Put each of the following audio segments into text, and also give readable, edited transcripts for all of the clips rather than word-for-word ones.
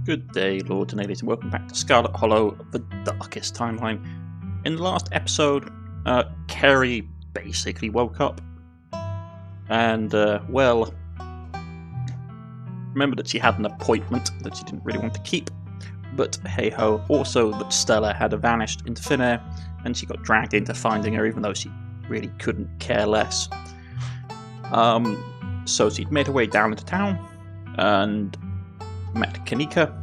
Good day, Lords and Ladies, and welcome back to Scarlet Hollow, the darkest timeline. In the last episode, Kerry basically woke up and, remembered that she had an appointment that she didn't really want to keep, but hey-ho. Also that Stella had vanished into thin air, and she got dragged into finding her, even though she really couldn't care less. So she'd made her way down into town, and met Kanika,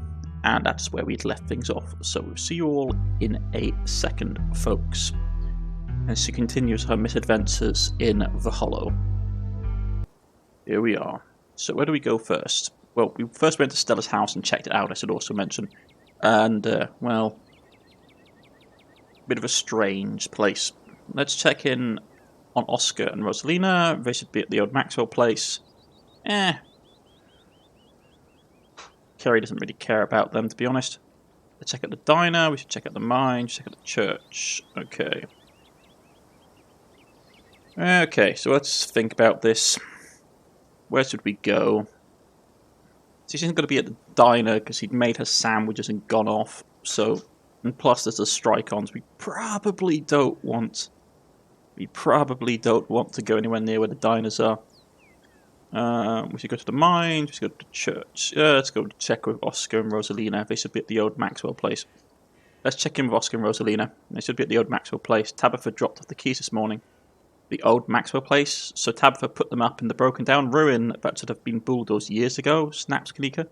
and that's where we'd left things off. So we'll see you all in a second, folks, as she continues her misadventures in the Hollow. Here we are. So where do we go first? Well, we first went to Stella's house and checked it out, I should also mention. And, bit of a strange place. Let's check in on Oscar and Rosalina. They should be at the old Maxwell place. Kerry doesn't really care about them, to be honest. Let's check out the diner, we should check out the mine, check out the church. Okay. Okay, so let's think about this. Where should we go? She's not going to be at the diner because he'd made her sandwiches and gone off. So, and plus there's the strike-ons. We probably don't want to go anywhere near where the diners are. We should go to the mine, we should go to the church. Let's go check with Oscar and Rosalina. They should be at the old Maxwell place. Let's check in with Oscar and Rosalina. They should be at the old Maxwell place. Tabitha dropped off the keys this morning. The old Maxwell place? So Tabitha put them up in the broken down ruin that should have been bulldozed years ago, snaps Kanika.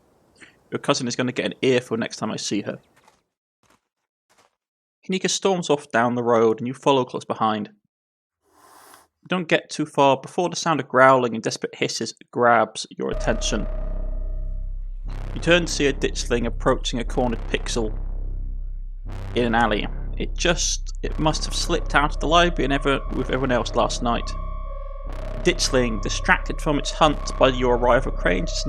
Your cousin is going to get an earful next time I see her. Kanika storms off down the road and you follow close behind. You don't get too far before the sound of growling and desperate hisses grabs your attention. You turn to see a ditchling approaching a cornered pixel in an alley. It must have slipped out of the library and with everyone else last night. Ditchling, distracted from its hunt by your arrival, cranes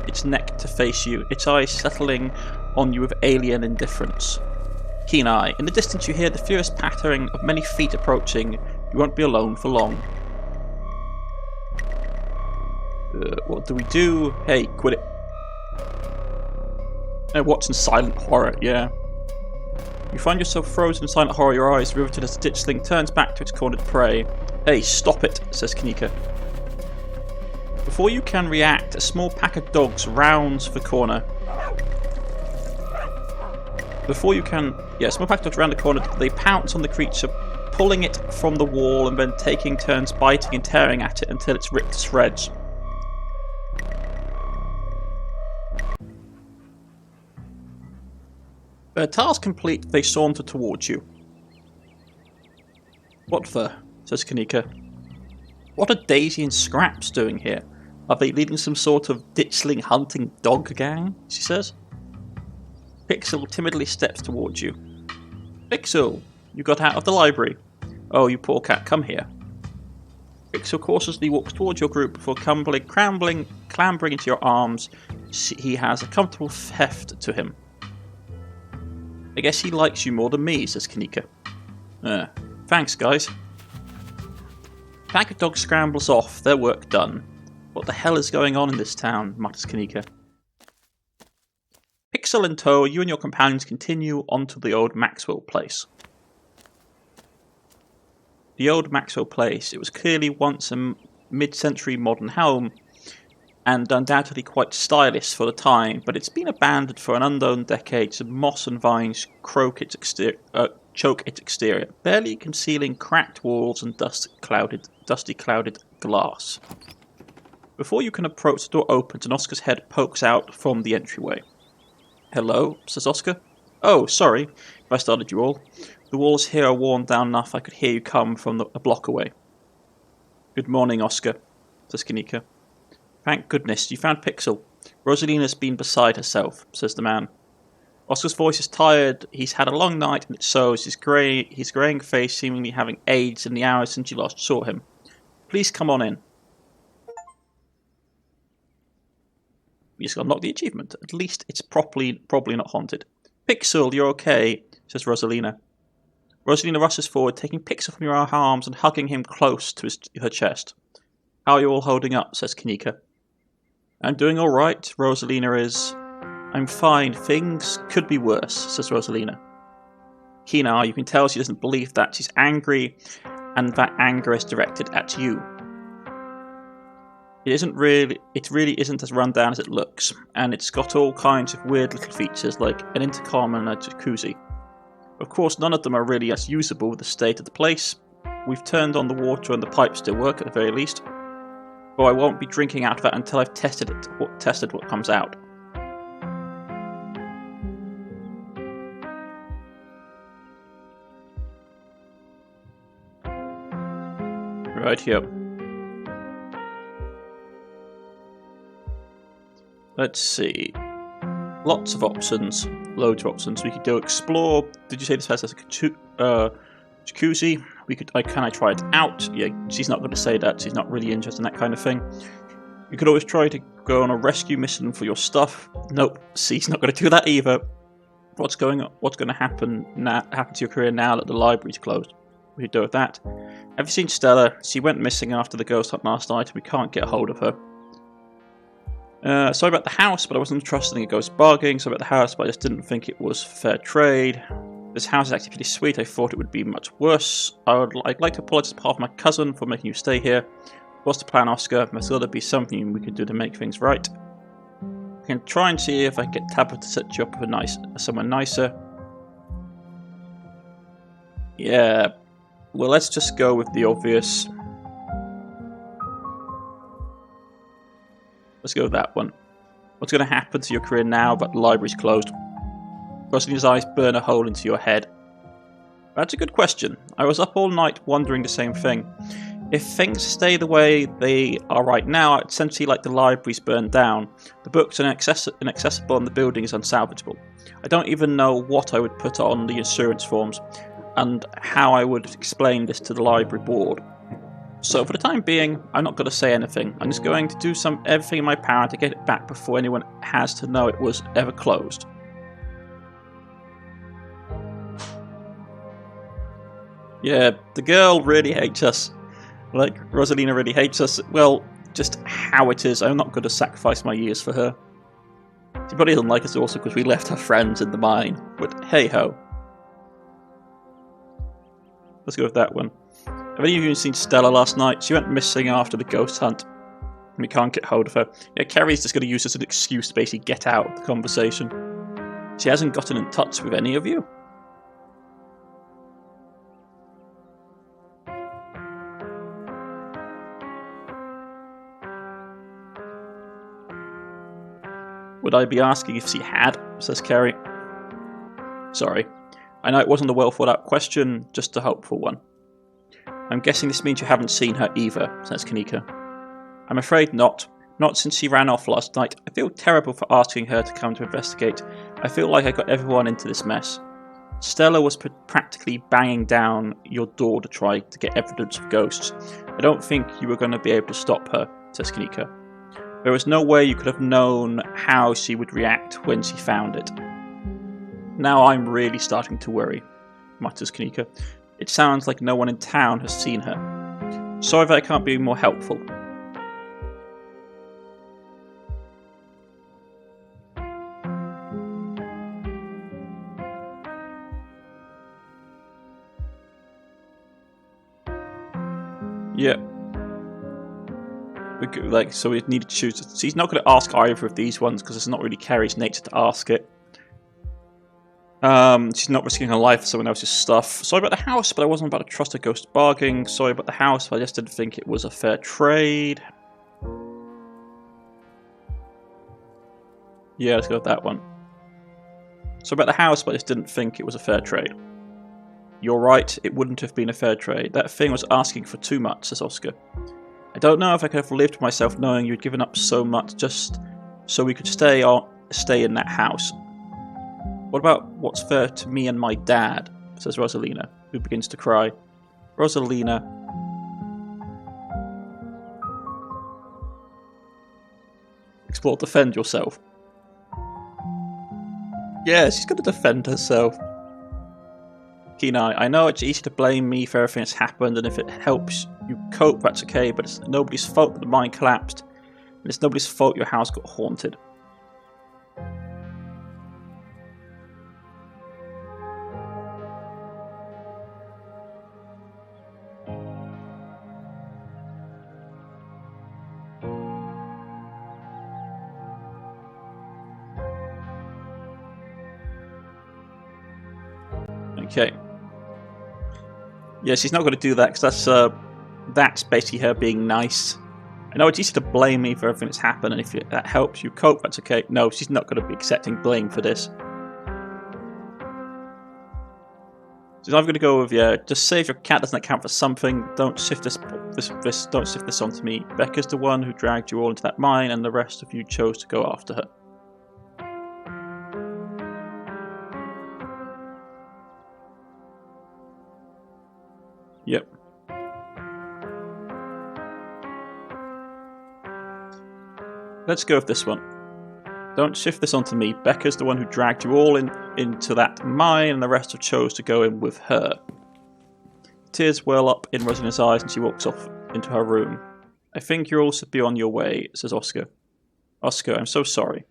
its neck to face you, its eyes settling on you with alien indifference. Keen eye. In the distance you hear the furious pattering of many feet approaching. You won't be alone for long. What do we do? Hey, quit it. Watching silent horror, yeah. You find yourself frozen in silent horror, your eyes riveted as the ditchling turns back to its cornered prey. Hey, stop it, says Kanika. Before you can react, a small pack of dogs rounds the corner. A small pack of dogs round the corner, they pounce on the creature, pulling it from the wall and then taking turns biting and tearing at it until it's ripped to shreds. Their task complete, they saunter towards you. What the? Says Kanika. What are Daisy and Scraps doing here? Are they leading some sort of ditchling hunting dog gang? She says. Pixel timidly steps towards you. Pixel, you got out of the library. Oh, you poor cat, come here. Pixel cautiously walks towards your group before clambering into your arms. He has a comfortable heft to him. I guess he likes you more than me, says Kanika. Thanks, guys. Pack of dogs scrambles off, their work done. What the hell is going on in this town, mutters Kanika. Pixel in tow, you and your companions continue onto the old Maxwell place. The old Maxwell place, it was clearly once a mid-century modern home, and undoubtedly quite stylish for the time, but it's been abandoned for an unknown decades, and moss and vines choke its exterior, barely concealing cracked walls and dusty clouded glass. Before you can approach, the door opens and Oscar's head pokes out from the entryway. Hello, says Oscar. Oh, sorry if I startled you all. The walls here are worn down enough I could hear you come from a block away. Good morning, Oscar, says Kanika. Thank goodness, you found Pixel. Rosalina's been beside herself, says the man. Oscar's voice is tired, he's had a long night and it shows, his greying face seemingly having aged in the hours since you last saw him. Please come on in. We just got to unlock the achievement. At least it's probably not haunted. Pixel, you're okay, says Rosalina. Rosalina rushes forward, taking Pixel from your arms and hugging him close to her chest. How are you all holding up, says Kanika. I'm doing alright, Rosalina is. I'm fine. Things could be worse, says Rosalina. Keen-eye, you can tell she doesn't believe that. She's angry, and that anger is directed at you. It really isn't as run down as it looks, and it's got all kinds of weird little features like an intercom and a jacuzzi. Of course, none of them are really as usable with the state of the place. We've turned on the water and the pipes still work at the very least. But I won't be drinking out of that until I've tested what comes out. Right here. Let's see. Lots of options. Loads of options. We could go explore. Did you say this has a jacuzzi? Can I try it out? Yeah, she's not going to say that. She's not really interested in that kind of thing. You could always try to go on a rescue mission for your stuff. Nope, she's not going to do that either. What's going to happen to your career now that the library's closed? We could do with that. Have you seen Stella? She went missing after the ghost hunt last night, and we can't get a hold of her. Sorry about the house, but I wasn't trusting a ghost bargaining. Sorry about the house, but I just didn't think it was fair trade. This house is actually pretty sweet. I thought it would be much worse. I'd like to apologise on behalf of my cousin for making you stay here. What's the plan, Oscar? There's got to be something we could do to make things right. I can try and see if I can get Tabitha to set you up with someone nicer. Yeah, well, let's just go with the obvious. Let's go with that one. What's going to happen to your career now that the library's closed? Rosalina's eyes burn a hole into your head. That's a good question. I was up all night wondering the same thing. If things stay the way they are right now, it's essentially like the library's burned down. The books are inaccessible and the building is unsalvageable. I don't even know what I would put on the insurance forms and how I would explain this to the library board. So for the time being, I'm not going to say anything. I'm just going to do everything in my power to get it back before anyone has to know it was ever closed. Yeah, the girl really hates us. Like, Rosalina really hates us. Well, just how it is. I'm not going to sacrifice my years for her. She probably doesn't like us also because we left her friends in the mine. But hey-ho. Let's go with that one. Have any of you seen Stella last night? She went missing after the ghost hunt. We can't get hold of her. Yeah, Carrie's just going to use this as an excuse to basically get out of the conversation. She hasn't gotten in touch with any of you. Would I be asking if she had? Says Carrie. Sorry. I know it wasn't a well thought out question, just a hopeful one. I'm guessing this means you haven't seen her either, says Kanika. I'm afraid not. Not since she ran off last night. I feel terrible for asking her to come to investigate. I feel like I got everyone into this mess. Stella was practically banging down your door to try to get evidence of ghosts. I don't think you were going to be able to stop her, says Kanika. There was no way you could have known how she would react when she found it. Now I'm really starting to worry, mutters Kanika. It sounds like no one in town has seen her. Sorry that I can't be more helpful. Yeah. So we need to choose. He's not going to ask either of these ones because it's not really Carrie's nature to ask it. She's not risking her life for someone else's stuff. Sorry about the house, but I wasn't about to trust a ghost bargaining. Sorry about the house, but I just didn't think it was a fair trade. Yeah, let's go with that one. Sorry about the house, but I just didn't think it was a fair trade. You're right, it wouldn't have been a fair trade. That thing was asking for too much, says Oscar. I don't know if I could have lived with myself knowing you'd given up so much just so we could stay in that house. What about what's fair to me and my dad? Says Rosalina, who begins to cry. Rosalina. Explore, defend yourself. Yeah, she's going to defend herself. Keen-eye, I know it's easy to blame me for everything that's happened, and if it helps you cope, that's okay, but it's nobody's fault that the mine collapsed, and it's nobody's fault your house got haunted. Okay. Yeah, she's not going to do that because that's basically her being nice. I know it's easy to blame me for everything that's happened, and if that helps you cope, that's okay. No, she's not going to be accepting blame for this. So I'm going to go with, yeah, just say if your cat doesn't account for something, don't shift this onto me. Becca's the one who dragged you all into that mine, and the rest of you chose to go after her. Yep. Let's go with this one. Don't shift this onto me. Becca's the one who dragged you all into that mine, and the rest have chose to go in with her. Tears well up in Rosalina's eyes, and she walks off into her room. I think you're all to be on your way, says Oscar. Oscar, I'm so sorry.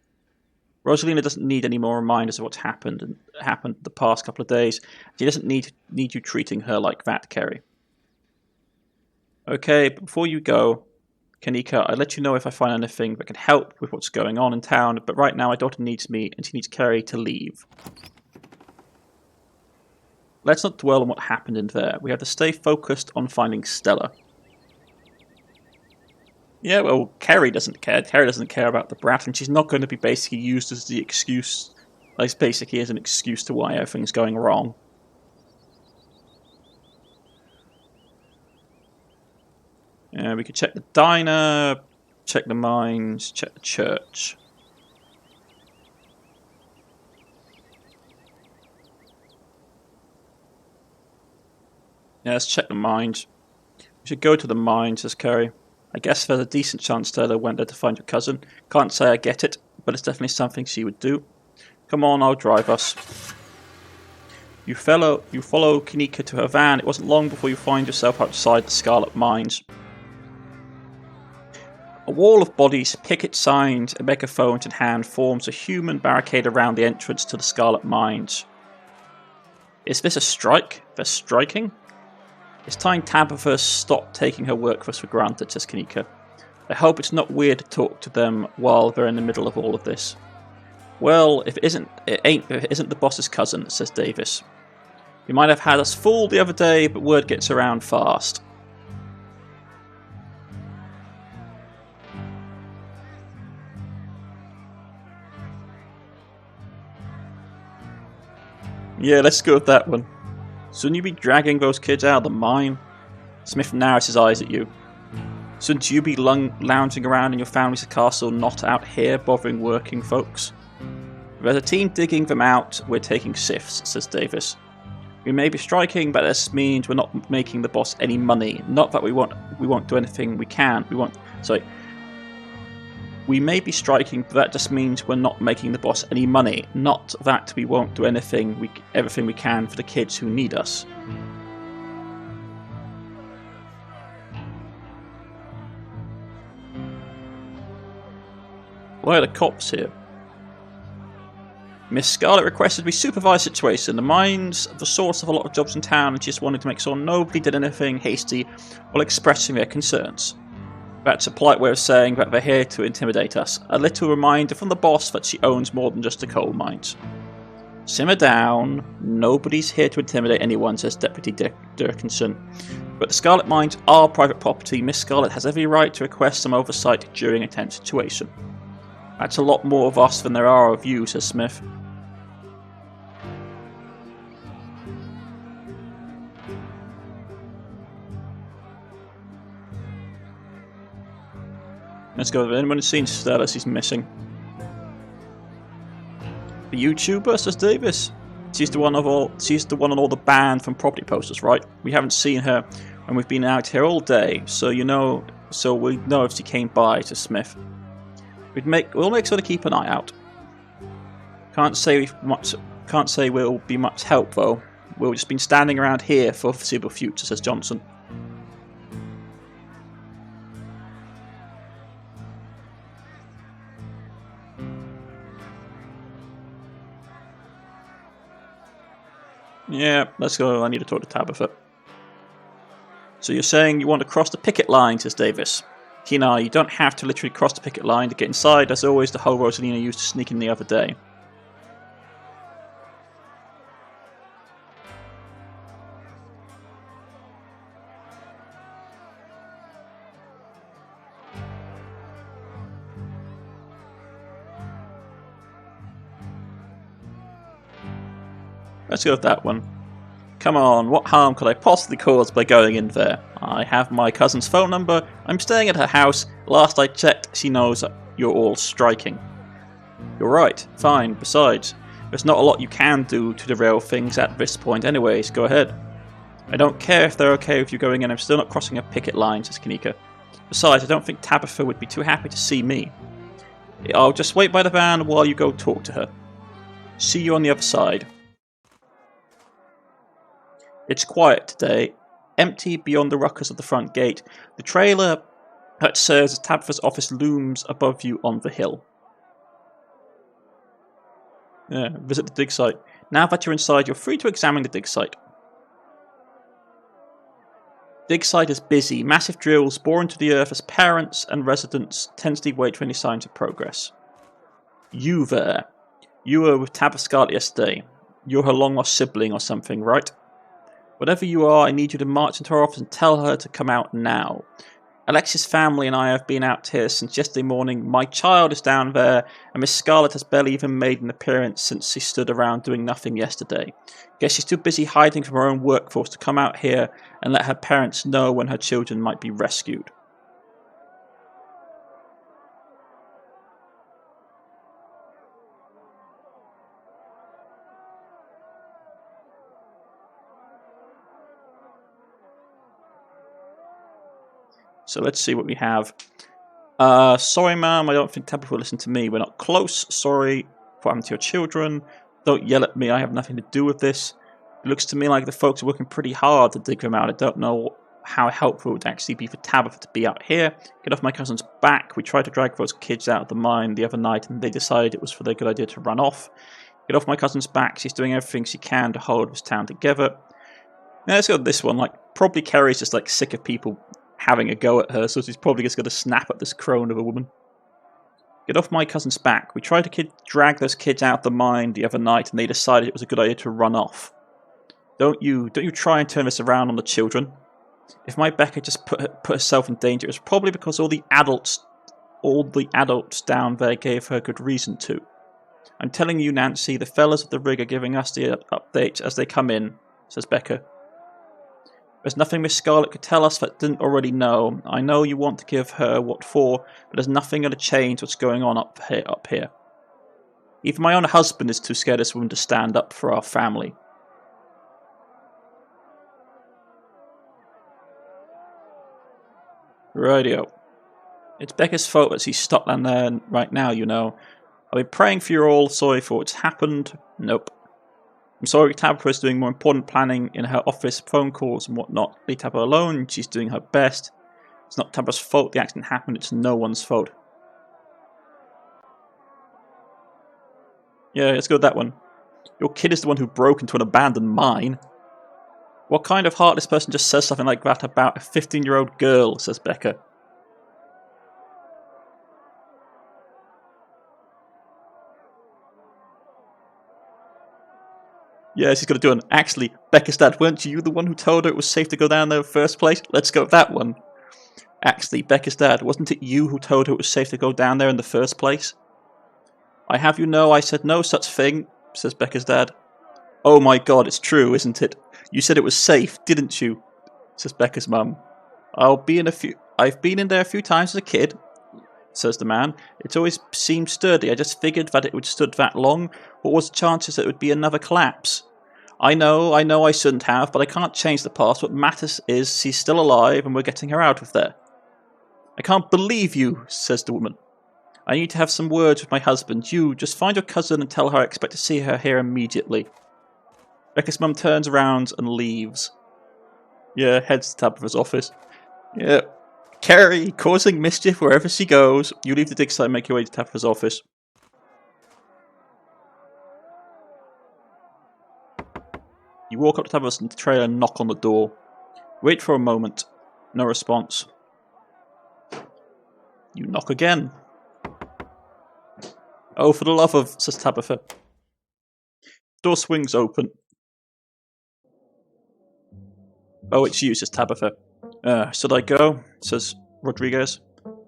Rosalina doesn't need any more reminders of what's happened the past couple of days. She doesn't need you treating her like that, Kerry. Okay, but before you go, Kanika, I'll let you know if I find anything that can help with what's going on in town, but right now my daughter needs me, and she needs Kerry to leave. Let's not dwell on what happened in there. We have to stay focused on finding Stella. Yeah, well, Kerry doesn't care. Kerry doesn't care about the brat, and she's not going to be basically used as the excuse, like basically as an excuse to why everything's going wrong. Yeah, we could check the diner, check the mines, check the church. Yeah, let's check the mines. We should go to the mines, says Kerry. I guess there's a decent chance Stella went there to find your cousin. Can't say I get it, but it's definitely something she would do. Come on, I'll drive us. You follow Kanika to her van. It wasn't long before you find yourself outside the Scarlet Mines. A wall of bodies, picket signs, and megaphones in hand forms a human barricade around the entrance to the Scarlet Mines. Is this a strike? They're striking? It's time Tabitha stopped taking her work for granted, says Kanika. I hope it's not weird to talk to them while they're in the middle of all of this. Well, if it isn't the boss's cousin, says Davis. You might have had us fooled the other day, but word gets around fast. Yeah, let's go with that one. Shouldn't you be dragging those kids out of the mine? Smith narrows his eyes at you. Shouldn't you be lounging around in your family's castle, not out here bothering working folks? If there's a team digging them out, we're taking shifts, says Davis. We may be striking, but this means we're not making the boss any money. Not that we won't do anything we can. We may be striking, but that just means we're not making the boss any money. Not that we won't do everything we can for the kids who need us. Why are the cops here? Miss Scarlet requested we supervise the situation. The mine's the source of a lot of jobs in town, and she just wanted to make sure nobody did anything hasty while expressing their concerns. That's a polite way of saying that they're here to intimidate us. A little reminder from the boss that she owns more than just the coal mines. Simmer down. Nobody's here to intimidate anyone, says Deputy Durkinson. But the Scarlet Mines are private property. Miss Scarlet has every right to request some oversight during a tense situation. That's a lot more of us than there are of you, says Smith. Let's go. Anyone who's seen Stella, she's missing. The YouTuber, says Davis. She's the one on all the ban from property posters, right? We haven't seen her, and we've been out here all day, so we know if she came by, says Smith. We'll make sure to keep an eye out. Can't say we'll be much help though. We've just been standing around here for the foreseeable future, says Johnson. Yeah, let's go. I need to talk to Tabitha. So you're saying you want to cross the picket line, says Davis. Keenar, you don't have to literally cross the picket line to get inside. As always, the hole Rosalina used to sneak in the other day. Let's go with that one. Come on, what harm could I possibly cause by going in there? I have my cousin's phone number, I'm staying at her house, last I checked she knows you're all striking. You're right, fine, besides, there's not a lot you can do to derail things at this point anyways, go ahead. I don't care if they're okay with you going in, I'm still not crossing a picket line, says Kanika. Besides, I don't think Tabitha would be too happy to see me. I'll just wait by the van while you go talk to her. See you on the other side. It's quiet today, empty beyond the ruckus of the front gate. The trailer that serves as Tabitha's office looms above you on the hill. Visit the dig site. Now that you're inside, you're free to examine the dig site. Dig site is busy. Massive drills bore into the earth as parents and residents tensely wait for any signs of progress. You there. You were with Tabitha Scarlet yesterday. You're her long-lost sibling or something, right? Whatever you are, I need you to march into her office and tell her to come out now. Alexis' family and I have been out here since yesterday morning. My child is down there, and Miss Scarlet has barely even made an appearance since she stood around doing nothing yesterday. Guess she's too busy hiding from her own workforce to come out here and let her parents know when her children might be rescued. So let's see what we have. Sorry, ma'am, I don't think Tabitha will listen to me. We're not close. Sorry for happening to your children. Don't yell at me. I have nothing to do with this. It looks to me like the folks are working pretty hard to dig them out. I don't know how helpful it would actually be for Tabitha to be out here. Get off my cousin's back. We tried to drag those kids out of the mine the other night, and they decided it was for their good idea to run off. Get off my cousin's back. She's doing everything she can to hold this town together. Now let's go with this one. Probably Kerry's just sick of people having a go at her, so she's probably just going to snap at this crone of a woman. Get off my cousin's back. We tried to drag those kids out of the mine the other night, and they decided it was a good idea to run off. Don't you try and turn this around on the children. If my Becca just put herself in danger, it was probably because all the adults down there gave her good reason to. I'm telling you, Nancy, the fellas of the rig are giving us the updates as they come in, says Becca. There's nothing Miss Scarlet could tell us that didn't already know. I know you want to give her what for, but there's nothing going to change what's going on up here. Even my own husband is too scared of this woman to stand up for our family. Rightio. It's Becca's fault that she's stuck down there right now, you know. I've been praying for you all, sorry for what's happened. Nope. I'm sorry Tabitha is doing more important planning in her office, phone calls and whatnot. Leave Tabitha alone, she's doing her best. It's not Tabitha's fault the accident happened, it's no one's fault. Yeah, let's go with that one. Your kid is the one who broke into an abandoned mine. What kind of heartless person just says something like that about a 15-year-old girl, says Becca. Yeah, she's going to do an, actually, Becca's dad, weren't you the one who told her it was safe to go down there in the first place? Let's go with that one. Actually, Becca's dad, wasn't it you who told her it was safe to go down there in the first place? I have you know I said no such thing, says Becca's dad. Oh my god, it's true, isn't it? You said it was safe, didn't you? Says Becca's mum. I've been in there a few times as a kid, says the man. It's always seemed sturdy. I just figured that it would stood that long. What was the chances that it would be another collapse? I know I shouldn't have, but I can't change the past. What matters is she's still alive and we're getting her out of there. I can't believe you, says the woman. I need to have some words with my husband. You, just find your cousin and tell her I expect to see her here immediately. Becca's mum turns around and leaves. Yeah, heads to Tabitha's office. Yeah. Kerry, causing mischief wherever she goes. You leave the dig site and make your way to Tabitha's office. You walk up to Tabitha's trailer and knock on the door. Wait for a moment. No response. You knock again. Oh, for the love of, says Tabitha. Door swings open. Oh, it's you, says Tabitha. Should I go? Says Rodriguez.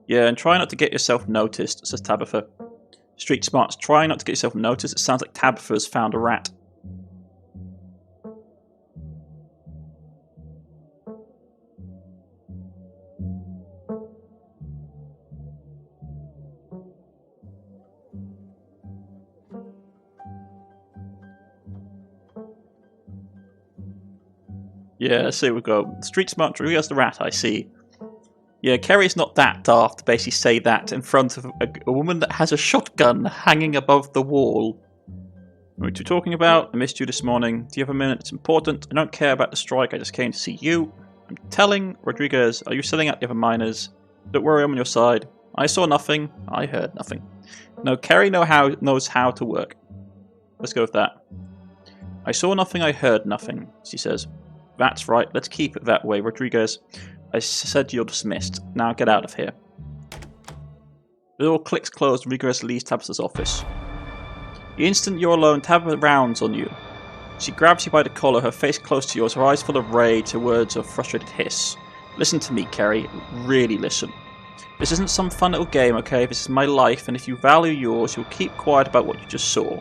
Yeah, and try not to get yourself noticed, says Tabitha. Street smarts, try not to get yourself noticed. It sounds like Tabitha has found a rat. Yeah, so we go. Street smart Rodriguez the rat, I see. Yeah, Kerry's not that daft to basically say that in front of a woman that has a shotgun hanging above the wall. What are you talking about? I missed you this morning. Do you have a minute? It's important. I don't care about the strike. I just came to see you. I'm telling Rodriguez, are you selling out the other miners? Don't worry, I'm on your side. I saw nothing. I heard nothing. No, Kerry knows how to work. Let's go with that. I saw nothing. I heard nothing, she says. That's right. Let's keep it that way, Rodriguez. I said you're dismissed. Now get out of here. The door clicks closed. Rodriguez leaves Tabitha's office. The instant you're alone, Tabitha rounds on you. She grabs you by the collar, her face close to yours, her eyes full of rage, her words of frustrated hiss. Listen to me, Kerry. Really listen. This isn't some fun little game, okay? This is my life, and if you value yours, you'll keep quiet about what you just saw.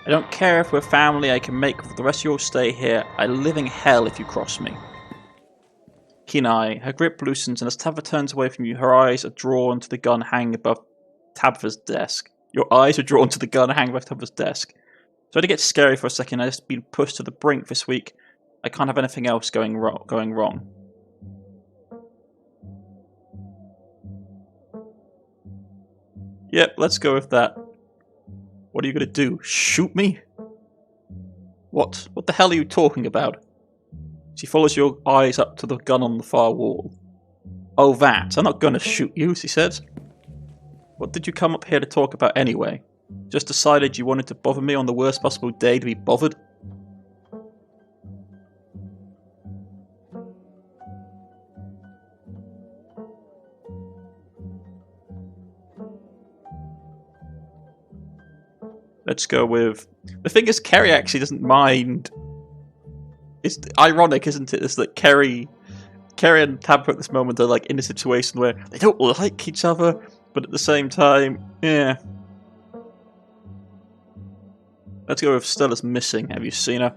I don't care if we're family, I can make for the rest of your stay here a living hell if you cross me. Keen eye. Her grip loosens, and as Tabitha turns away from you, her eyes are drawn to the gun hanging above Tabitha's desk. Your eyes are drawn to the gun hanging above Tabitha's desk. So to get scary for a second, I've just been pushed to the brink this week. I can't have anything else going wrong. Yep, let's go with that. What are you going to do? Shoot me? What? What the hell are you talking about? She follows your eyes up to the gun on the far wall. Oh, that. I'm not going to shoot you, she says. What did you come up here to talk about anyway? Just decided you wanted to bother me on the worst possible day to be bothered? Let's go with... The thing is, Kerry actually doesn't mind. It's ironic, isn't it? It's like Kerry and Tabitha at this moment are like in a situation where they don't like each other, but at the same time, yeah. Let's go with Stella's missing. Have you seen her?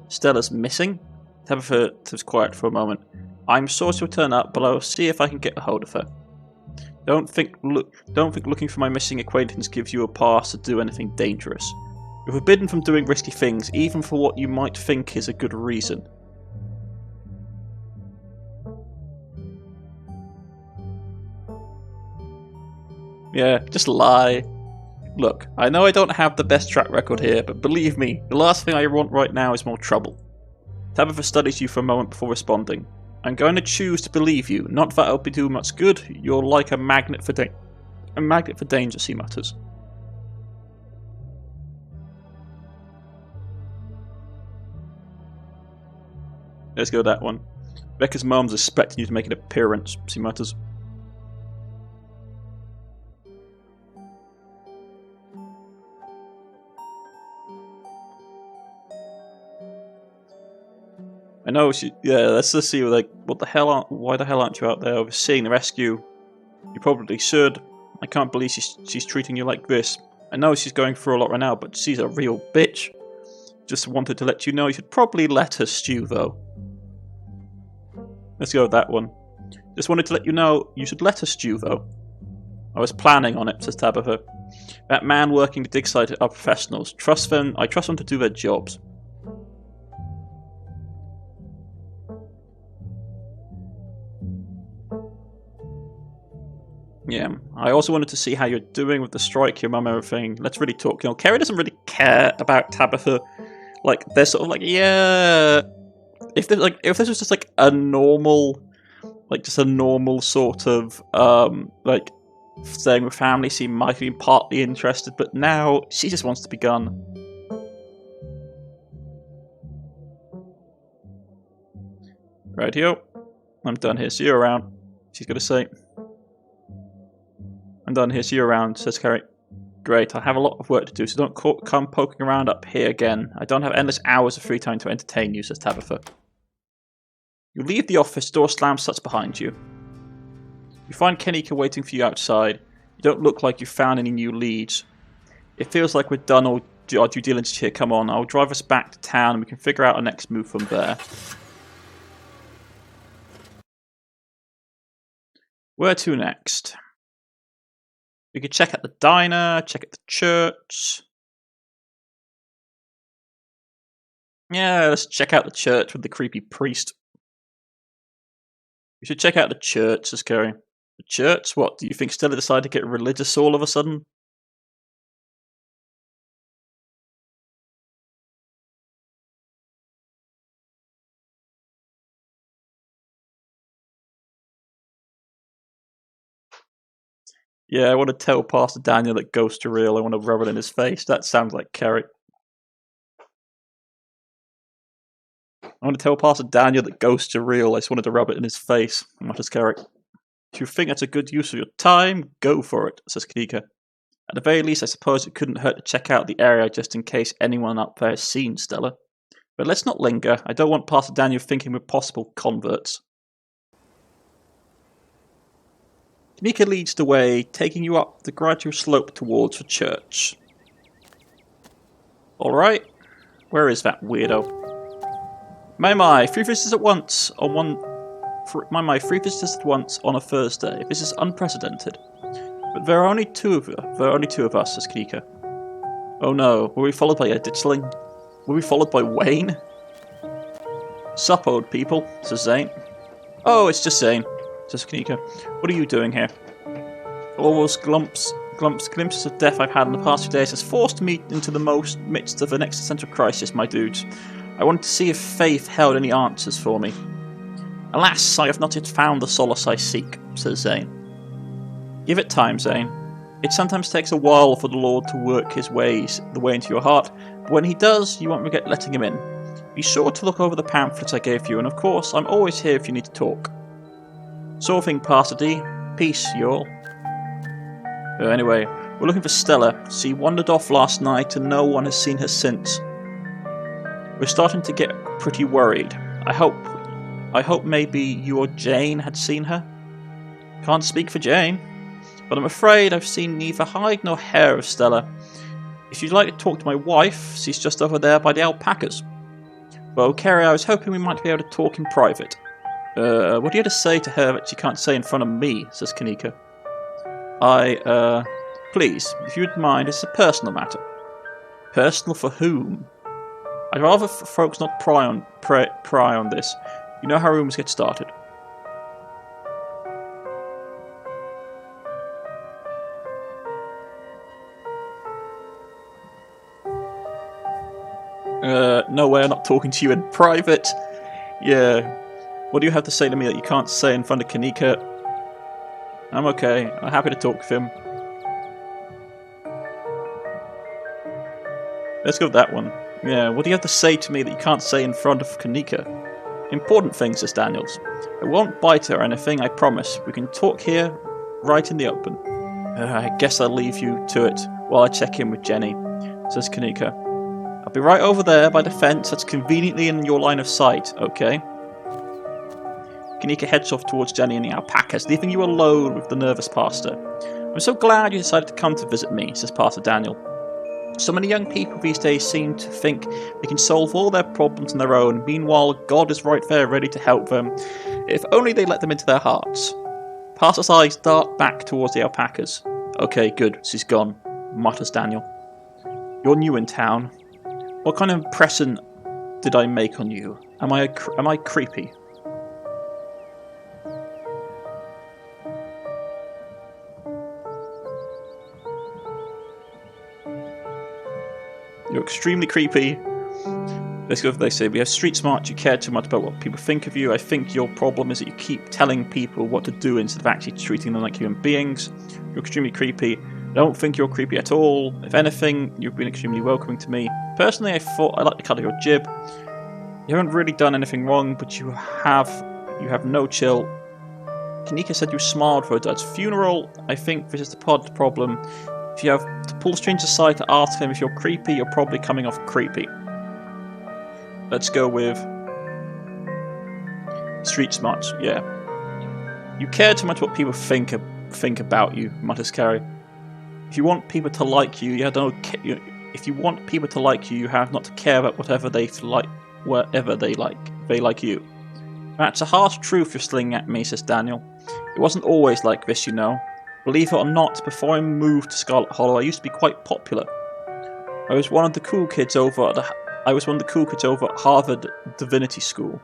Stella's missing? Tabitha was quiet for a moment. I'm sure she'll turn up, but I will see if I can get a hold of her. Don't think looking for my missing acquaintance gives you a pass to do anything dangerous. You're forbidden from doing risky things, even for what you might think is a good reason. Yeah, just lie. Look, I know I don't have the best track record here, but believe me, the last thing I want right now is more trouble. Tabitha studies you for a moment before responding. I'm going to choose to believe you, not that it'll be too much good. You're like a magnet for danger, she mutters. Let's go with that one. Becca's mum's expecting you to make an appearance, she mutters. I know she. Yeah, let's just see. Like, why the hell aren't you out there overseeing the rescue? You probably should. I can't believe she's treating you like this. I know she's going through a lot right now, but she's a real bitch. Just wanted to let you know you should probably let her stew, though. Let's go with that one. Just wanted to let you know you should let her stew, though. I was planning on it, says Tabitha. That man working the dig site are professionals. Trust them. I trust them to do their jobs. Yeah, I also wanted to see how you're doing with the strike, your mum, everything. Let's really talk. You know, Kerry doesn't really care about Tabitha. Like, they're sort of like, yeah. If this was just like a normal, sort of, like, staying with family, she might be partly interested, but now she just wants to be gone. Rightio. I'm done here. See you around. She's going to say. I'm done here. See you around, says Kerry. Great, I have a lot of work to do, so don't come poking around up here again. I don't have endless hours of free time to entertain you, says Tabitha. You leave the office, door slams shuts behind you. You find Kenika waiting for you outside. You don't look like you've found any new leads. It feels like we're done all our due diligence here. Come on, I'll drive us back to town and we can figure out our next move from there. Where to next? We could check out the diner, check out the church. Yeah, let's check out the church with the creepy priest. We should check out the church, says Kerry. The church? What, do you think Stella decided to get religious all of a sudden? Yeah, I want to tell Pastor Daniel that ghosts are real. I want to rub it in his face. That sounds like Kerry. I want to tell Pastor Daniel that ghosts are real. I just wanted to rub it in his face. What is Kerry? If you think that's a good use of your time, go for it, says Kanika. At the very least, I suppose it couldn't hurt to check out the area just in case anyone up there has seen Stella. But let's not linger. I don't want Pastor Daniel thinking we're possible converts. Kanika leads the way, taking you up the gradual slope towards the church. Alright, where is that weirdo? My, 3 visitors at once on one... My, 3 visitors at once on a Thursday. This is unprecedented. But there are only two of us, says Kanika. Oh no, were we followed by a ditchling? Were we followed by Wayne? Sup, old people, says Zane. Oh, it's just Zane, says Kanika. What are you doing here? All those glimpses of death I've had in the past few days has forced me into the midst of an existential crisis, my dudes. I wanted to see if faith held any answers for me. Alas, I have not yet found the solace I seek, says Zane. Give it time, Zane. It sometimes takes a while for the Lord to work his ways, the way into your heart, but when he does, you won't regret letting him in. Be sure to look over the pamphlets I gave you, and of course, I'm always here if you need to talk. Sort of thing, Pastor D. Peace, y'all. Anyway, we're looking for Stella. She wandered off last night, and no one has seen her since. We're starting to get pretty worried. I hope maybe you or Jane had seen her. Can't speak for Jane, but I'm afraid I've seen neither hide nor hair of Stella. If you'd like to talk to my wife, she's just over there by the alpacas. Well, Kerry, I was hoping we might be able to talk in private. What do you have to say to her that she can't say in front of me, says Kanika. Please, if you wouldn't mind, it's a personal matter. Personal for whom? I'd rather folks not pry on this. You know how rumors get started. No way, I'm not talking to you in private. Yeah. What do you have to say to me that you can't say in front of Kanika? I'm okay. I'm happy to talk with him. Let's go with that one. Yeah, what do you have to say to me that you can't say in front of Kanika? Important things, says Daniels. I won't bite her or anything, I promise. We can talk here, right in the open. I guess I'll leave you to it while I check in with Jenny, says Kanika. I'll be right over there by the fence that's conveniently in your line of sight, okay? Kanika heads off towards Jenny and the alpacas, leaving you alone with the nervous pastor. I'm so glad you decided to come to visit me, says Pastor Daniel. So many young people these days seem to think they can solve all their problems on their own. Meanwhile, God is right there ready to help them, if only they let them into their hearts. Pastor's eyes dart back towards the alpacas. Okay, good, she's gone, mutters Daniel. You're new in town. What kind of impression did I make on you? Am I creepy? You're extremely creepy. Let's go with what they say. We have street smart. You care too much about what people think of you. I think your problem is that you keep telling people what to do instead of actually treating them like human beings. You're extremely creepy. I don't think you're creepy at all. If anything, you've been extremely welcoming to me. Personally, I thought I like the cut of your jib. You haven't really done anything wrong, but you have no chill. Kanika said you smiled for her dad's funeral. I think this is the problem. If you have to pull the stranger aside to ask him if you're creepy, you're probably coming off creepy. Let's go with street smarts. Yeah. You care too much what people think about you, mutters Carrie. If you want people to like you, if you want people to like you, you have not to care about whatever they like, whatever they like. They like you. That's a harsh truth you're slinging at me, says Daniel. It wasn't always like this, you know. Believe it or not, before I moved to Scarlet Hollow, I used to be quite popular. I was one of the cool kids over at I was one of the cool kids over at Harvard Divinity School.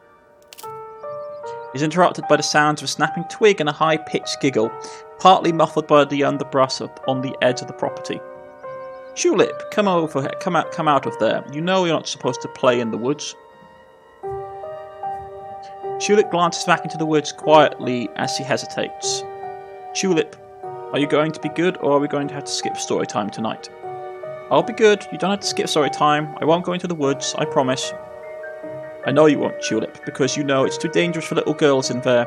He's interrupted by the sounds of a snapping twig and a high-pitched giggle, partly muffled by the underbrush on the edge of the property. Tulip, come out of there. You know you're not supposed to play in the woods. Tulip glances back into the woods quietly as she hesitates. Tulip, are you going to be good, or are we going to have to skip story time tonight? I'll be good. You don't have to skip story time. I won't go into the woods, I promise. I know you won't, Tulip, because you know it's too dangerous for little girls in there.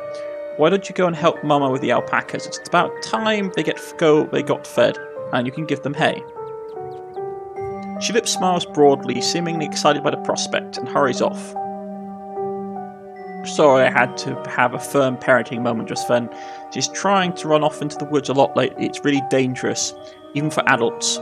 Why don't you go and help Mama with the alpacas? It's about time they got fed, and you can give them hay. Tulip smiles broadly, seemingly excited by the prospect, and hurries off. Sorry I had to have a firm parenting moment just then. She's trying to run off into the woods a lot lately. It's really dangerous, even for adults.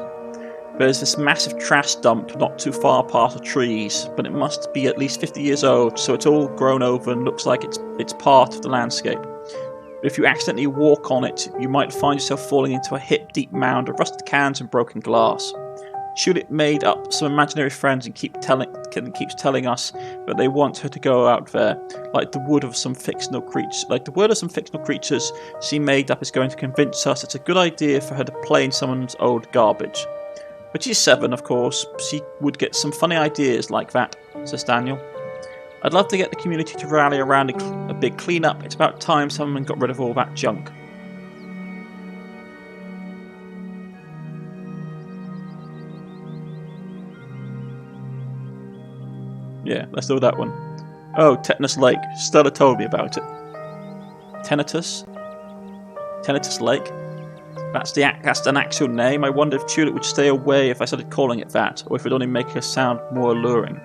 There's this massive trash dump not too far past the trees, but it must be at least 50 years old, so it's all grown over and looks like it's part of the landscape. But if you accidentally walk on it, you might find yourself falling into a hip-deep mound of rusted cans and broken glass. Tulip made up some imaginary friends and keeps telling us that they want her to go out there, like the word of some fictional creatures she made up is going to convince us it's a good idea for her to play in someone's old garbage. But she's 7, of course. She would get some funny ideas like that, says Daniel. I'd love to get the community to rally around a big clean-up. It's about time someone got rid of all that junk. Yeah, let's do that one. Oh, Tetanus Lake. Stella told me about it. Tetanus Lake? That's an actual name. I wonder if Tulip would stay away if I started calling it that, or if it would only make her sound more alluring.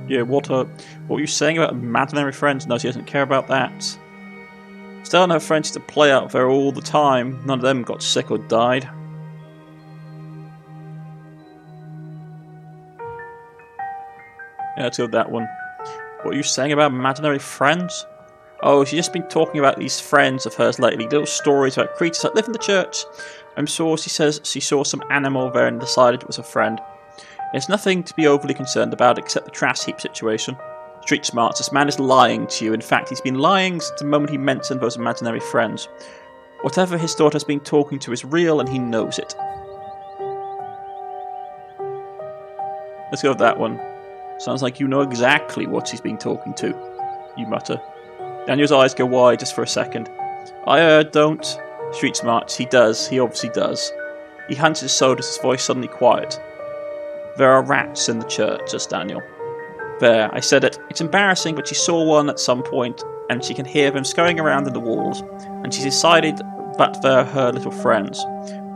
Yeah, what were you saying about imaginary friends? No, she doesn't care about that. Stella and her friends used to play out there all the time. None of them got sick or died. Yeah, let's go with that one. What are you saying about imaginary friends? Oh, she's just been talking about these friends of hers lately. Little stories about creatures that live in the church. I'm sure she says she saw some animal there and decided it was a friend. There's nothing to be overly concerned about except the trash heap situation. Street smarts, this man is lying to you. In fact, he's been lying since the moment he mentioned those imaginary friends. Whatever his daughter's been talking to is real and he knows it. Let's go with that one. Sounds like you know exactly what she's been talking to, you mutter. Daniel's eyes go wide just for a second. I don't. Street smarts, he does. He obviously does. He hunches his shoulders, his voice suddenly quiet. There are rats in the church, says Daniel. There, I said it. It's embarrassing, but she saw one at some point, and she can hear them scurrying around in the walls, and she's decided that they're her little friends.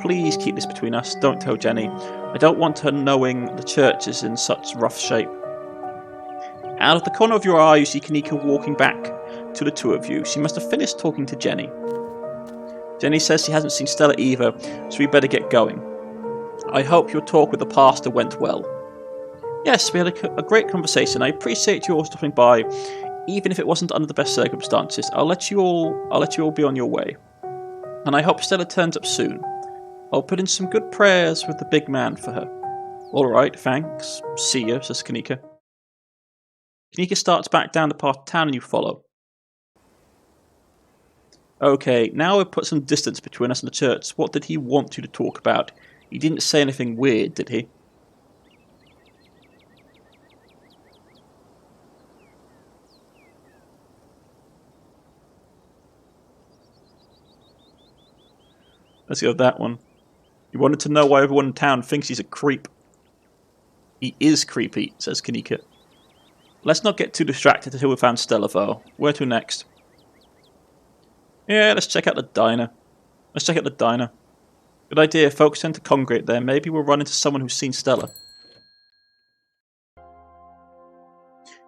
Please keep this between us. Don't tell Jenny. I don't want her knowing the church is in such rough shape. Out of the corner of your eye, you see Kanika walking back to the two of you. She must have finished talking to Jenny. Jenny says she hasn't seen Stella either, so we better get going. I hope your talk with the pastor went well. Yes, we had a great conversation. I appreciate you all stopping by, even if it wasn't under the best circumstances. I'll let you all be on your way. And I hope Stella turns up soon. I'll put in some good prayers with the big man for her. All right, thanks. See ya, says Kanika. Kanika starts back down the path of town and you follow. Okay, now we've put some distance between us and the church. What did he want you to talk about? He didn't say anything weird, did he? Let's go with that one. You wanted to know why everyone in town thinks he's a creep. He is creepy, says Kanika. Let's not get too distracted until we found Stella, though. Where to next? Yeah, let's check out the diner. Good idea, folks tend to congregate there. Maybe we'll run into someone who's seen Stella.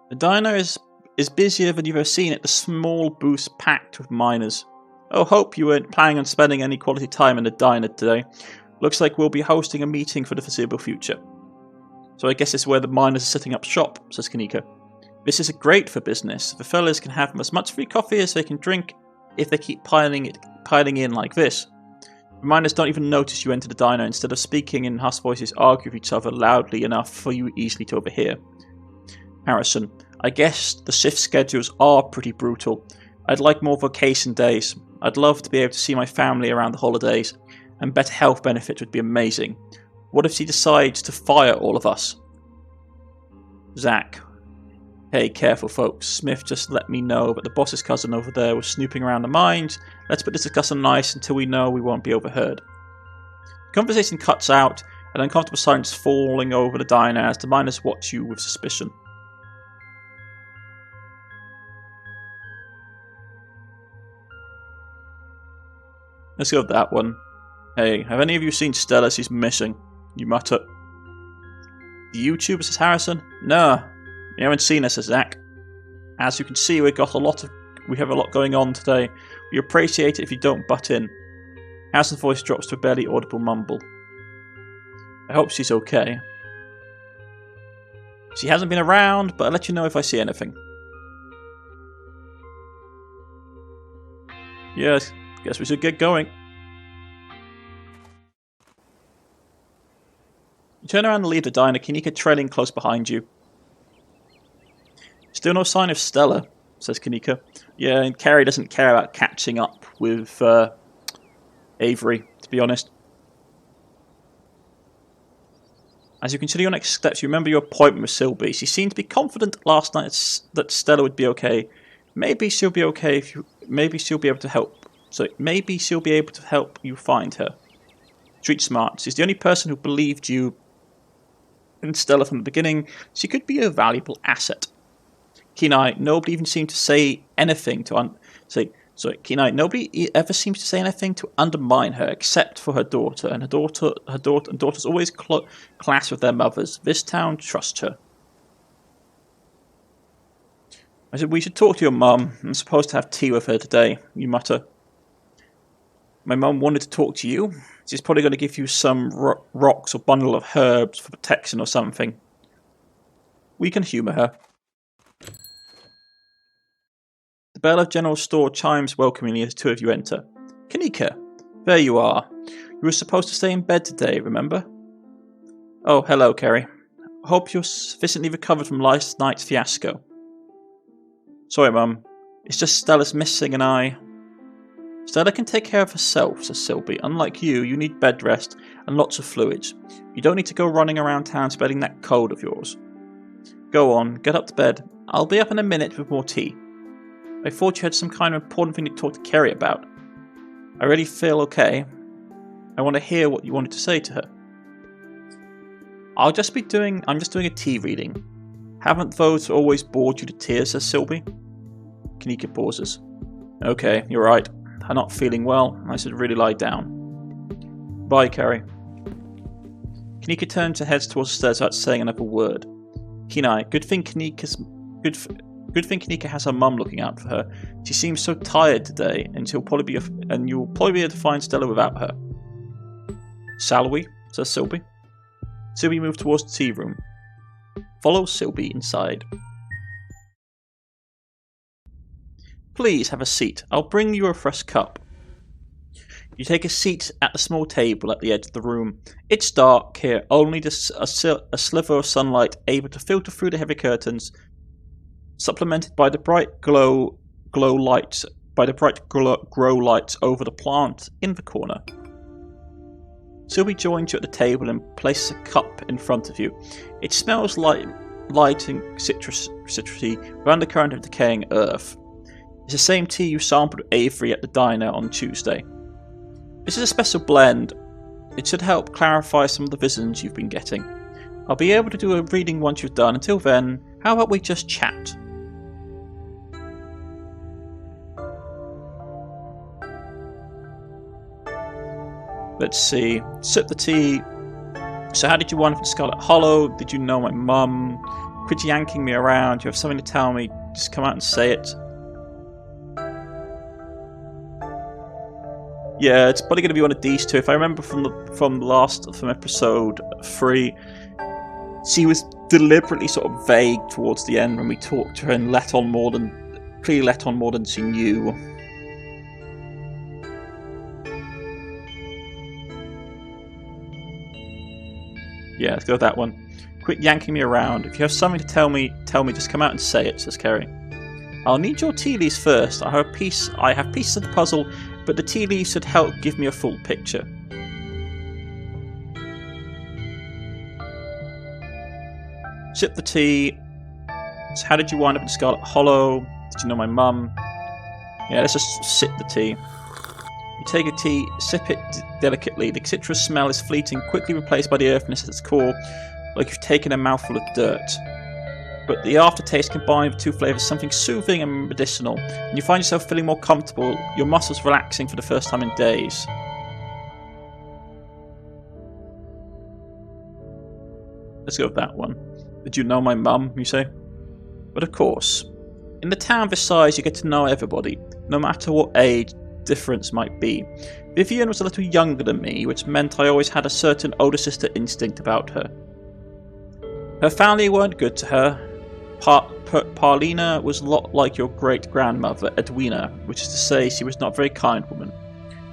The diner is busier than you've ever seen it. The small booth's packed with miners. Oh, hope you weren't planning on spending any quality time in the diner today. Looks like we'll be hosting a meeting for the foreseeable future. So I guess it's where the miners are setting up shop, says Kanika. This is great for business. The fellas can have as much free coffee as they can drink if they keep piling in like this. The miners don't even notice you enter the diner. Instead of speaking in hushed voices, argue with each other loudly enough for you easily to overhear. Harrison, I guess the shift schedules are pretty brutal. I'd like more vacation days. I'd love to be able to see my family around the holidays, and better health benefits would be amazing. What if she decides to fire all of us? Zach. Hey, careful folks. Smith just let me know that the boss's cousin over there was snooping around the mines. Let's put this discussion nice until we know we won't be overheard. The conversation cuts out, an uncomfortable silence falling over the diner as the miners watch you with suspicion. Let's go with that one. Hey, have any of you seen Stella? She's missing. You mutter. The YouTuber, says Harrison. No. You haven't seen us, says Zach. As you can see, we have a lot going on today. We appreciate it if you don't butt in. Harrison's voice drops to a barely audible mumble. I hope she's okay. She hasn't been around, but I'll let you know if I see anything. Yes, guess we should get going. You turn around and leave the diner, Kanika trailing close behind you. Still no sign of Stella, says Kanika. Yeah, and Carrie doesn't care about catching up with Avery, to be honest. As you consider your next steps, you remember your appointment with Sylvie. She seemed to be confident last night that Stella would be okay. Maybe she'll be okay maybe she'll be able to help. So maybe she'll be able to help you find her. Street smart. She's the only person who believed you in Stella from the beginning. She could be a valuable asset. Keen-Eye, nobody even seemed to say anything to Keen-Eye, nobody ever seems to say anything to undermine her, except for her daughter, and her daughters always clash with their mothers. This town trusts her. I said, we should talk to your mum. I'm supposed to have tea with her today, you mutter. My mum wanted to talk to you. She's probably going to give you some rocks or bundle of herbs for protection or something. We can humour her. The bell of General Store chimes welcomingly as the two of you enter. Kanika, there you are. You were supposed to stay in bed today, remember? Oh, hello, Kerry. Hope you're sufficiently recovered from last night's fiasco. Sorry, Mum. It's just Stella's missing and Stella can take care of herself, says Sylvie. Unlike you need bed rest and lots of fluids. You don't need to go running around town spreading that cold of yours. Go on, get up to bed. I'll be up in a minute with more tea. I thought you had some kind of important thing to talk to Kerry about. I really feel okay. I want to hear what you wanted to say to her. I'm just doing a tea reading. Haven't those always bored you to tears, says Sylvie? Kanika pauses. Okay, you're right. I'm not feeling well. I should really lie down. Bye, Carrie. Kanika turns and heads towards the stairs without saying another word. Keen-Eye, good thing Kanika has her mum looking out for her. She seems so tired today, and you'll probably be able to find Stella without her. Shall we? Says Sylvie. Sylvie moves towards the tea room. Follow Sylvie inside. Please have a seat. I'll bring you a fresh cup. You take a seat at the small table at the edge of the room. It's dark here, only just a sliver of sunlight able to filter through the heavy curtains, supplemented by the bright grow lights over the plant in the corner. Sylvie joins you at the table and places a cup in front of you. It smells light and citrusy, with undercurrent of decaying earth. It's the same tea you sampled with Avery at the diner on Tuesday. This is a special blend. It should help clarify some of the visions you've been getting. I'll be able to do a reading once you've done. Until then, how about we just chat? Let's see. Sip the tea. So how did you wind up in Scarlet Hollow? Did you know my mum? Quit yanking me around. You have something to tell me. Just come out and say it. Yeah, it's probably going to be one of these two. If I remember from episode 3, she was deliberately sort of vague towards the end when we talked to her and clearly let on more than she knew. Yeah, let's go with that one. Quit yanking me around. If you have something to tell me, just come out and say it, says Kerry. I'll need your tea leaves first. I have pieces of the puzzle, but the tea leaves should help give me a full picture. Sip the tea. So how did you wind up in Scarlet Hollow? Did you know my mum? Yeah, let's just sip the tea. You take a tea, sip it delicately. The citrus smell is fleeting, quickly replaced by the earthiness at its core, like you've taken a mouthful of dirt. But the aftertaste combined with two flavours, something soothing and medicinal, and you find yourself feeling more comfortable, your muscles relaxing for the first time in days. Let's go with that one. Did you know my mum, you say? But of course. In the town of this size, you get to know everybody, no matter what age difference might be. Vivian was a little younger than me, which meant I always had a certain older sister instinct about her. Her family weren't good to her. Paulina was a lot like your great-grandmother, Edwina, which is to say she was not a very kind woman.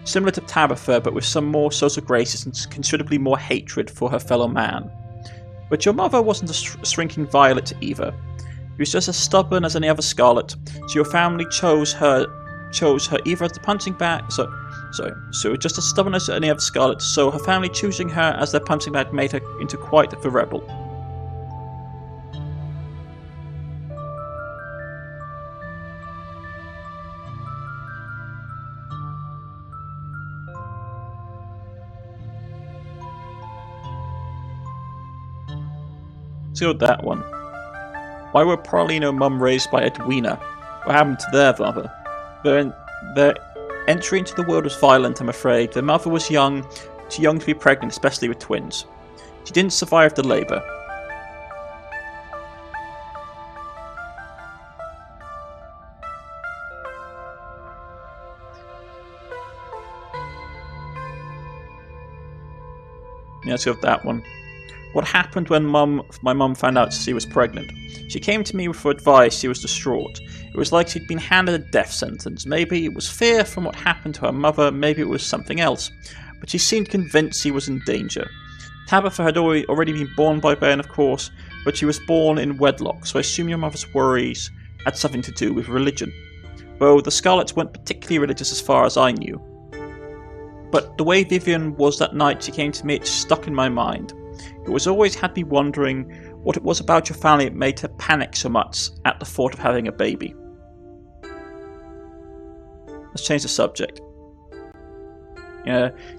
Similar to Tabitha, but with some more social graces and considerably more hatred for her fellow man. But your mother wasn't a shrinking violet either. She was just as stubborn as any other Scarlet, so your family chose her either as the punching bag. So just as stubborn as any other Scarlet, so her family choosing her as their punching bag made her into quite the rebel. Let's go with that one. Why were Paulina and Mum raised by Edwina? What happened to their mother? Their entry into the world was violent, I'm afraid. Their mother was too young to be pregnant, especially with twins. She didn't survive the labour. Yeah, let's go with that one. What happened when my mum found out she was pregnant? She came to me for advice. She was distraught. It was like she'd been handed a death sentence. Maybe it was fear from what happened to her mother, maybe it was something else. But she seemed convinced she was in danger. Tabitha had already been born by Ben, of course, but she was born in wedlock, so I assume your mother's worries had something to do with religion. Though the Scarlets weren't particularly religious as far as I knew. But the way Vivian was that night she came to me, it stuck in my mind. It was always had me wondering what it was about your family that made her panic so much at the thought of having a baby. Let's change the subject.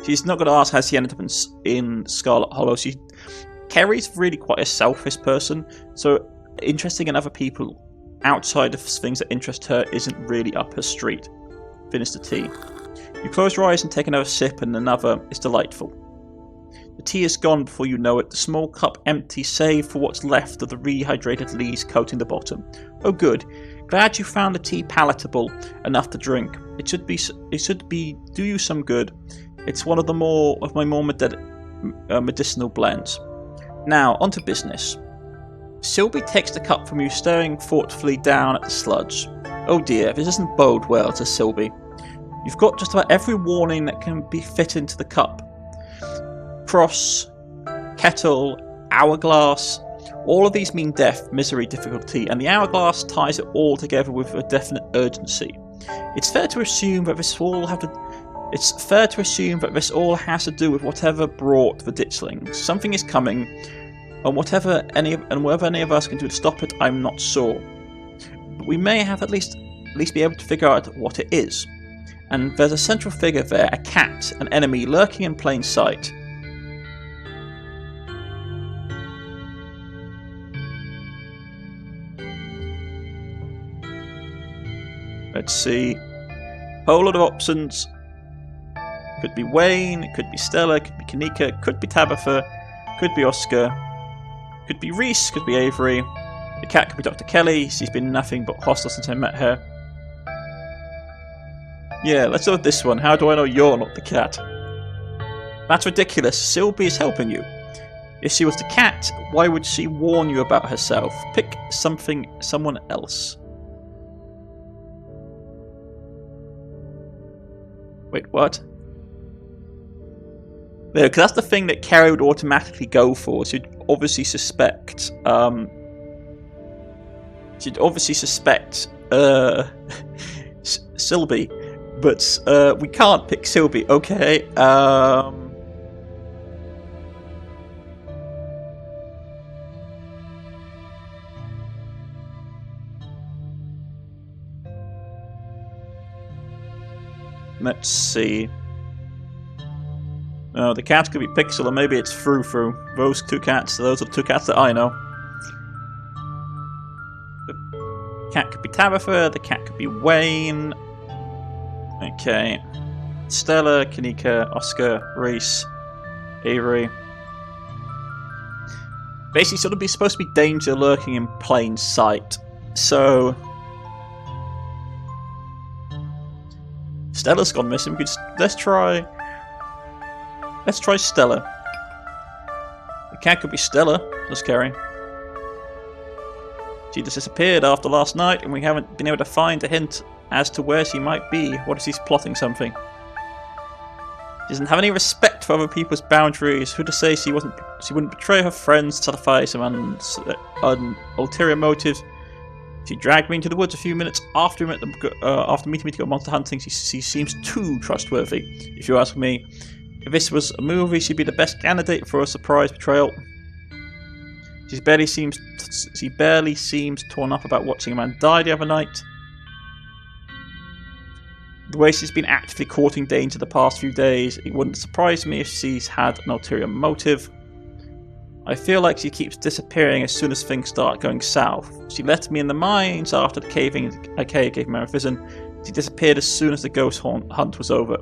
She's not going to ask how she ended up in Scarlet Hollow. Kerry's really quite a selfish person, so interesting in other people outside of things that interest her isn't really up her street. Finish the tea. You close your eyes and take another sip, and another is delightful. The tea is gone before you know it, the small cup empty save for what's left of the rehydrated leaves coating the bottom. Oh good, glad you found the tea palatable enough to drink. It should do you some good. It's one of my more medicinal blends. Now, on to business. Sylvie takes the cup from you, staring thoughtfully down at the sludge. Oh dear, this doesn't bode well, says Sylvie. You've got just about every warning that can be fit into the cup. Cross, kettle, hourglass, all of these mean death, misery, difficulty, and the hourglass ties it all together with a definite urgency. It's fair to assume that this all has to do with whatever brought the ditchlings. Something is coming, and whatever any of us can do to stop it, I'm not sure. But we may have at least be able to figure out what it is. And there's a central figure there, a cat, an enemy lurking in plain sight. Let's see. Whole lot of options. Could be Wayne, it could be Stella, could be Kanika, could be Tabitha, could be Oscar, could be Reese, could be Avery. The cat could be Dr. Kelly. She's been nothing but hostile since I met her. Yeah, let's go with this one. How do I know you're not the cat? That's ridiculous. Sylvie is helping you. If she was the cat, why would she warn you about herself? Pick someone else. Wait, what? No, because that's the thing that Carrie would automatically go for. She'd obviously suspect. Sylvie, but we can't pick Sylvie. Okay. Let's see. No, the cat could be Pixel, or maybe it's Frou Frou. Those two cats. Those are the two cats that I know. The cat could be Tabitha. The cat could be Wayne. Okay. Stella, Kanika, Oscar, Reese, Avery. Basically, sort of be supposed to be danger lurking in plain sight. So Stella's gone missing. Let's try Stella. The cat could be Stella. That's Carrie. She just disappeared after last night, and we haven't been able to find a hint as to where she might be. What if she's plotting something? She doesn't have any respect for other people's boundaries. Who to say she wouldn't betray her friends to satisfy some ulterior motives? She dragged me into the woods a few minutes after meeting me to go monster hunting. She seems too trustworthy, if you ask me. If this was a movie, she'd be the best candidate for a surprise betrayal. She barely seems torn up about watching a man die the other night. The way she's been actively courting danger the past few days, it wouldn't surprise me if she's had an ulterior motive. I feel like she keeps disappearing as soon as things start going south. She left me in the mines after the cave gave me a vision. She disappeared as soon as the ghost hunt was over.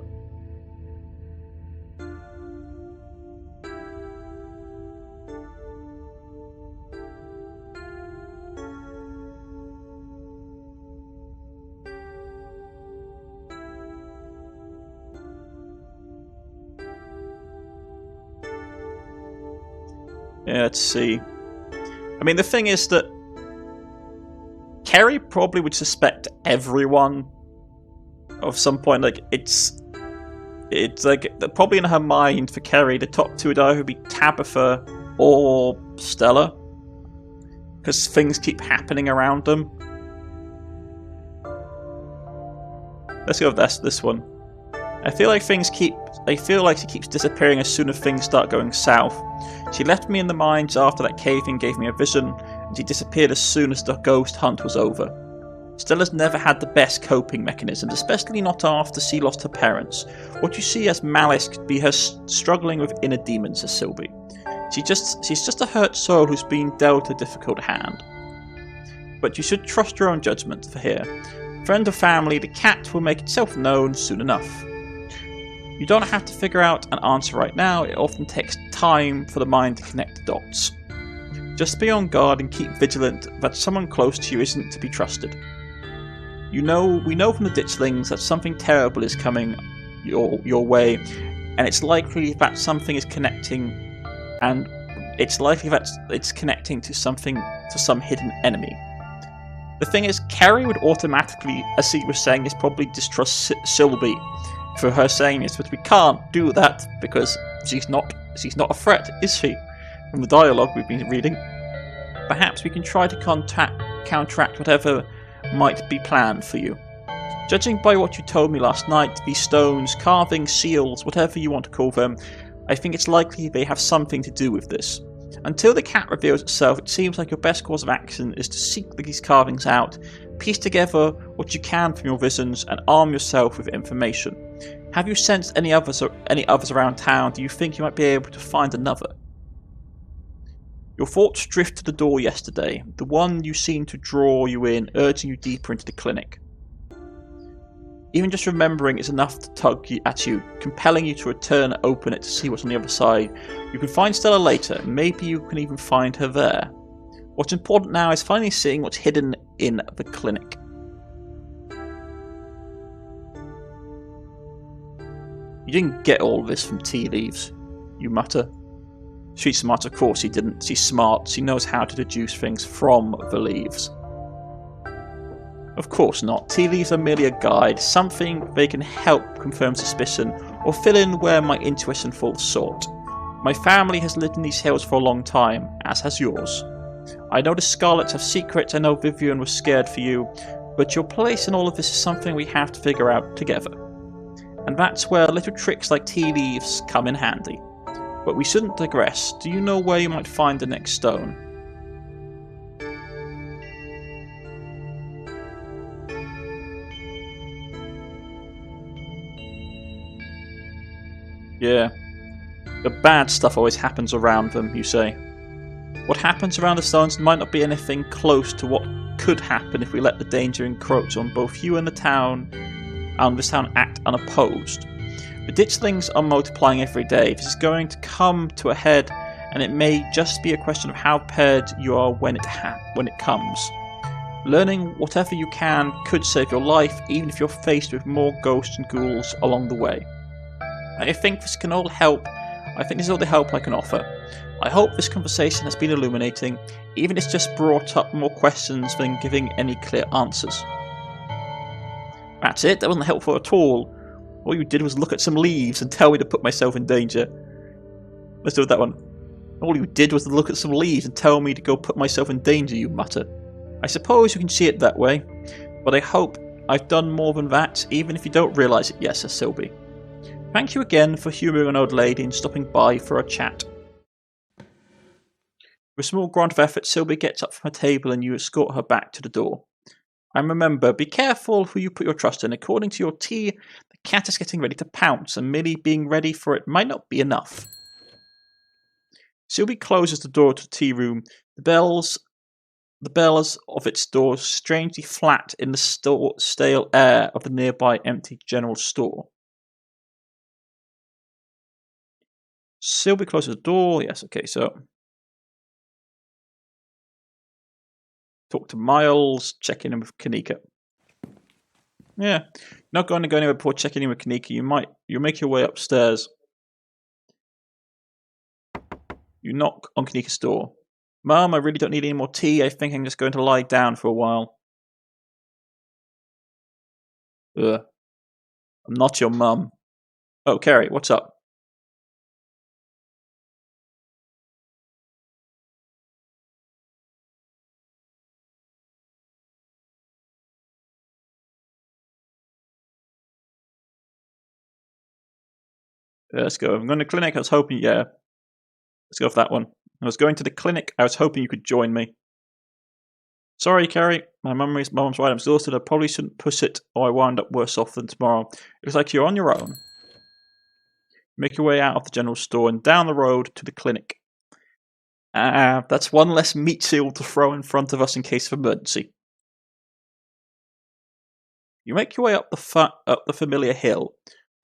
Yeah, let's see. I mean, the thing is that Carrie probably would suspect everyone of some point. Like, it's like probably in her mind for Carrie, the top two would either be Tabitha or Stella, because things keep happening around them. Let's go with this one. I feel like she keeps disappearing as soon as things start going south. She left me in the mines after that cave-in gave me a vision, and she disappeared as soon as the ghost hunt was over. Stella's never had the best coping mechanisms, especially not after she lost her parents. What you see as malice could be her struggling with inner demons, says Sylvie. She's just a hurt soul who's been dealt a difficult hand. But you should trust your own judgment for here. Friend or family, the cat will make itself known soon enough. You don't have to figure out an answer right now. It often takes time for the mind to connect the dots. Just be on guard and keep vigilant that someone close to you isn't to be trusted. We know from the ditchlings that something terrible is coming your way, and it's likely that something is connecting, and it's likely that it's connecting to some hidden enemy. The thing is, Carrie would automatically, as she was saying, is probably distrust Sylvie for her saying this, but we can't do that because she's not a threat, is she? From the dialogue we've been reading. Perhaps we can try to counteract whatever might be planned for you. Judging by what you told me last night, these stones, carvings, seals, whatever you want to call them, I think it's likely they have something to do with this. Until the cat reveals itself, it seems like your best course of action is to seek these carvings out, piece together what you can from your visions, and arm yourself with information. Have you sensed any others around town? Do you think you might be able to find another? Your thoughts drift to the door yesterday, the one you seemed to draw you in, urging you deeper into the clinic. Even just remembering is enough to tug at you, compelling you to return and open it to see what's on the other side. You can find Stella later, maybe you can even find her there. What's important now is finally seeing what's hidden in the clinic. You didn't get all of this from tea leaves, you mutter. Street smart, of course he didn't. She's smart. She knows how to deduce things from the leaves. Of course not. Tea leaves are merely a guide, something they can help confirm suspicion or fill in where my intuition falls short. My family has lived in these hills for a long time, as has yours. I know the Scarlets have secrets, I know Vivian was scared for you, but your place in all of this is something we have to figure out together. And that's where little tricks like tea leaves come in handy. But we shouldn't digress. Do you know where you might find the next stone? Yeah. The bad stuff always happens around them, you say. What happens around the stones might not be anything close to what could happen if we let the danger encroach on both you and the town, and this town act unopposed. The ditchlings are multiplying every day. This is going to come to a head, and it may just be a question of how prepared you are when it comes. Learning whatever you can could save your life, even if you're faced with more ghosts and ghouls along the way. I think this can all help. I think this is all the help I can offer. I hope this conversation has been illuminating, even if it's just brought up more questions than giving any clear answers. That's it, that wasn't helpful at all. All you did was look at some leaves and tell me to put myself in danger. Let's do that one. All you did was look at some leaves and tell me to go put myself in danger, you mutter. I suppose you can see it that way, but I hope I've done more than that, even if you don't realise it yet, Sir Sylvie. Thank you again for humouring an old lady and stopping by for a chat. With a small grunt of effort, Sylvie gets up from her table and you escort her back to the door. And remember, be careful who you put your trust in. According to your tea, the cat is getting ready to pounce, and merely being ready for it might not be enough. Sylvie closes the door to the tea room. The bells of its doors strangely flat in the stale air of the nearby empty general store. Sylvie closes the door. Yes, okay, so talk to Miles, checking in with Kanika. Yeah, not going to go anywhere before checking in with Kanika. You'll make your way upstairs. You knock on Kanika's door. Mum, I really don't need any more tea. I think I'm just going to lie down for a while. I'm not your mum. Oh, Carrie, what's up? Let's go. I'm going to the clinic. I was hoping, yeah. Let's go for that one. I was going to the clinic. I was hoping you could join me. Sorry, Carrie. My mum's right. I'm exhausted. I probably shouldn't push it, or I wind up worse off than tomorrow. It looks like you're on your own. Make your way out of the general store and down the road to the clinic. That's one less meat shield to throw in front of us in case of emergency. You make your way up the familiar hill,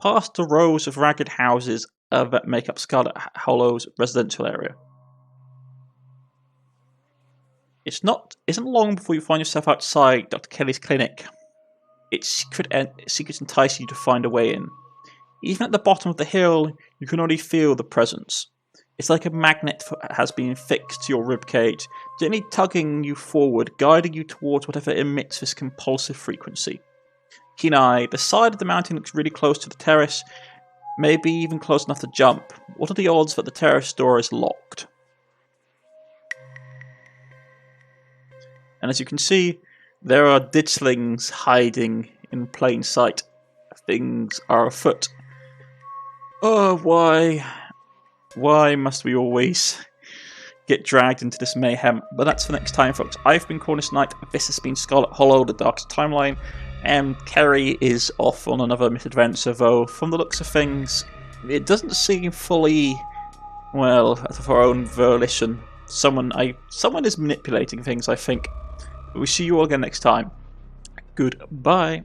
past the rows of ragged houses that make up Scarlet Hollow's residential area. It isn't long before you find yourself outside Dr. Kelly's clinic. Its secrets entice you to find a way in. Even at the bottom of the hill, you can already feel the presence. It's like a magnet has been fixed to your ribcage, gently tugging you forward, guiding you towards whatever emits this compulsive frequency. Keen-eyed, the side of the mountain looks really close to the terrace, maybe even close enough to jump. What are the odds that the terrace door is locked? And as you can see, there are ditchlings hiding in plain sight. Things are afoot. Oh, why must we always get dragged into this mayhem? But that's for next time, folks. I've been Cornish-knight. This has been Scarlet Hollow, the Darkest Timeline. And Kerry is off on another misadventure, though from the looks of things, it doesn't seem fully, well, of her own volition. Someone is manipulating things, I think. But we'll see you all again next time. Goodbye.